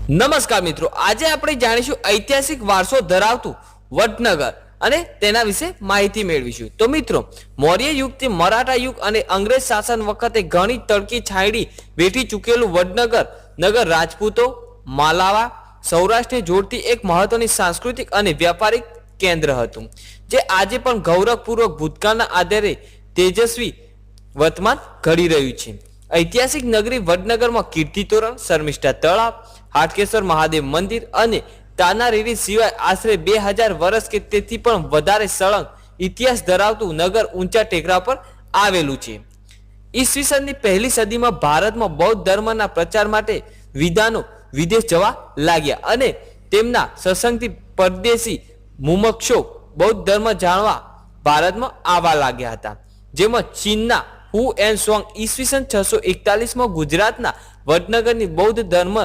નમસ્કાર મિત્રો, આજે આપણે જાણીશું ઐતિહાસિક વારસો ધરાવતું વડનગર અને તેના વિશે માહિતી મેળવીશું. તો મિત્રો, મૌર્ય યુગથી મરાઠા યુગ અને અંગ્રેજ શાસન વખતે ઘણી તડકી છાંયડી વેઠી ચૂકેલું વડનગર નગર રાજપૂતો, માલાવા, સૌરાષ્ટ્રને જોડતી એક મહત્વની સાંસ્કૃતિક અને વ્યાપારિક કેન્દ્ર હતું, જે આજે પણ ગૌરવપૂર્વક ભૂતકાળના આધારે તેજસ્વી વર્તમાન ઘડી રહ્યું છે. ઐતિહાસિક નગરી વડનગરમાં કીર્તિ તોરણ, શર્મિષ્ઠા તળાવ, હાટકેશ્વર મહાદેવ મંદિર અને તાના રીરી સિવાય આશરે 2000 વર્ષ કે તેથી પણ વધારે સળંગ ઇતિહાસ ધરાવતું નગર ઊંચા ટેકરા પર આવેલું છે. ઈસવીસનની પહેલી સદીમાં ભારતમાં બૌદ્ધ ધર્મના પ્રચાર માટે વિદ્વાનો વિદેશ જવા લાગ્યા અને તેમના સત્સંગથી પરદેશી મુમક્ષો બૌદ્ધ ધર્મ જાણવા ભારતમાં આવવા લાગ્યા હતા, જેમાં ચીનના હુ એન સોંગ ઈસવીસન 641માં ગુજરાતના વડનગરની બૌદ્ધ ધર્મ